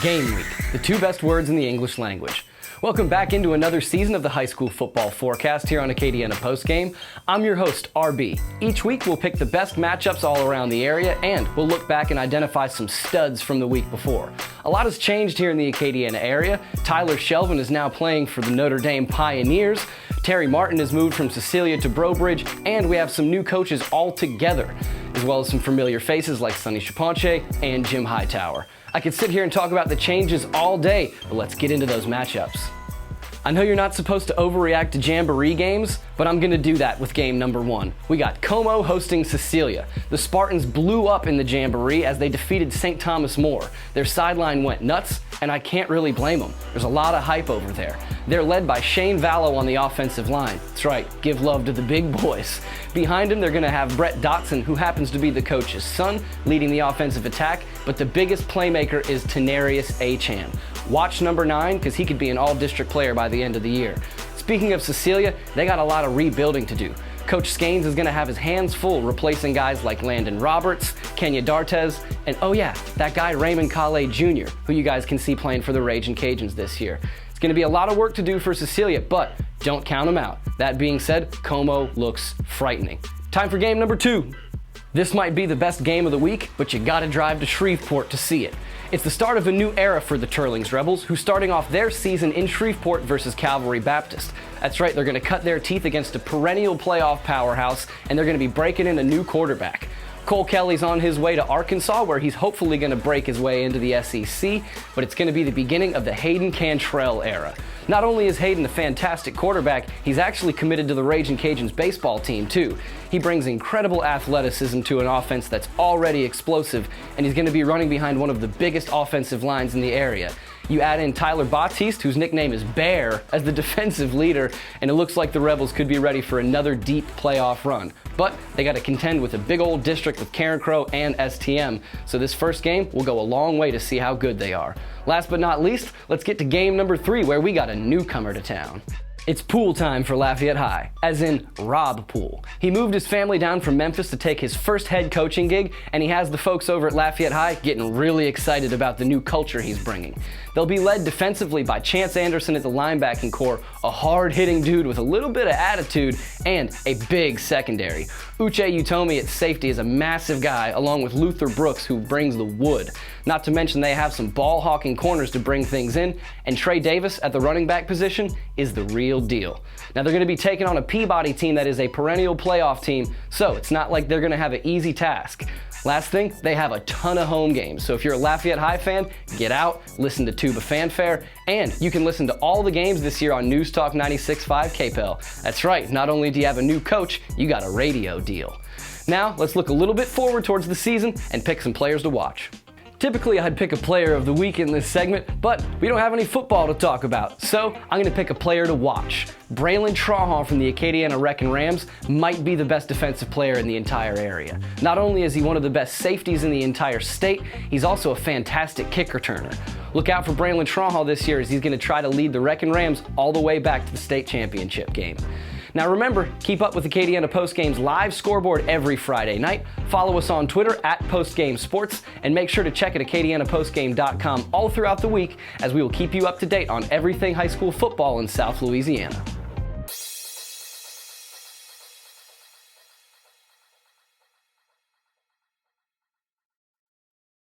Game week, the two best words in the English language. Welcome back into another season of the high school football forecast here on Acadiana Postgame. I'm your host, RB. Each week we'll pick the best matchups all around the area and we'll look back and identify some studs from the week before. A lot has changed here in the Acadiana area. Tyler Shelvin is now playing for the Notre Dame Pioneers. Terry Martin has moved from Cecilia to Brobridge, and we have some new coaches all together, as well as some familiar faces like Sonny Chaponche and Jim Hightower. I could sit here and talk about the changes all day, but let's get into those matchups. I know you're not supposed to overreact to Jamboree games, but I'm going to do that with game number one. We got Comeaux hosting Cecilia. The Spartans blew up in the Jamboree as they defeated St. Thomas More. Their sideline went nuts, and I can't really blame them. There's a lot of hype over there. They're led by Shane Vallow on the offensive line. That's right, give love to the big boys. Behind him, they're going to have Brett Dotson, who happens to be the coach's son, leading the offensive attack, but the biggest playmaker is Tenarius Achan. Watch number 9, because he could be an all-district player by the end of the year. Speaking of Cecilia, they got a lot of rebuilding to do. Coach Skanes is going to have his hands full replacing guys like Landon Roberts, Kenya Dartez, and oh yeah, that guy Raymond Calais Jr., who you guys can see playing for the Ragin' Cajuns this year. It's going to be a lot of work to do for Cecilia, but don't count them out. That being said, Comeaux looks frightening. Time for game number 2. This might be the best game of the week, but you gotta drive to Shreveport to see it. It's the start of a new era for the Teurlings Rebels, who's starting off their season in Shreveport versus Calvary Baptist. That's right, they're gonna cut their teeth against a perennial playoff powerhouse, and they're gonna be breaking in a new quarterback. Cole Kelly's on his way to Arkansas, where he's hopefully going to break his way into the SEC, but it's going to be the beginning of the Hayden Cantrell era. Not only is Hayden a fantastic quarterback, he's actually committed to the Ragin' Cajuns baseball team too. He brings incredible athleticism to an offense that's already explosive, and he's going to be running behind one of the biggest offensive lines in the area. You add in Tyler Batiste, whose nickname is Bear, as the defensive leader, and it looks like the Rebels could be ready for another deep playoff run. But they got to contend with a big old district with Karen Crow and STM, so this first game will go a long way to see how good they are. Last but not least, let's get to game number 3, where we got a newcomer to town. It's pool time for Lafayette High, as in Rob Poole. He moved his family down from Memphis to take his first head coaching gig, and he has the folks over at Lafayette High getting really excited about the new culture he's bringing. They'll be led defensively by Chance Anderson at the linebacking core, a hard-hitting dude with a little bit of attitude, and a big secondary. Uche Utomi at safety is a massive guy, along with Luther Brooks, who brings the wood. Not to mention they have some ball-hawking corners to bring things in, and Trey Davis at the running back position is the real deal. Now they're going to be taking on a Peabody team that is a perennial playoff team, so it's not like they're going to have an easy task. Last thing, they have a ton of home games, so if you're a Lafayette High fan, get out, listen to Tuba Fanfare, and you can listen to all the games this year on News Talk 96.5 KPEL. That's right, not only do you have a new coach, you got a radio deal. Now, let's look a little bit forward towards the season and pick some players to watch. Typically, I'd pick a player of the week in this segment, but we don't have any football to talk about, so I'm going to pick a player to watch. Braylon Trahan from the Acadiana Wreckin' Rams might be the best defensive player in the entire area. Not only is he one of the best safeties in the entire state, he's also a fantastic kick returner. Look out for Braylon Trahan this year, as he's going to try to lead the Wreckin' Rams all the way back to the state championship game. Now remember, keep up with Acadiana Postgame's live scoreboard every Friday night. Follow us on Twitter at Postgame Sports, and make sure to check at AcadianaPostgame.com all throughout the week, as we will keep you up to date on everything high school football in South Louisiana.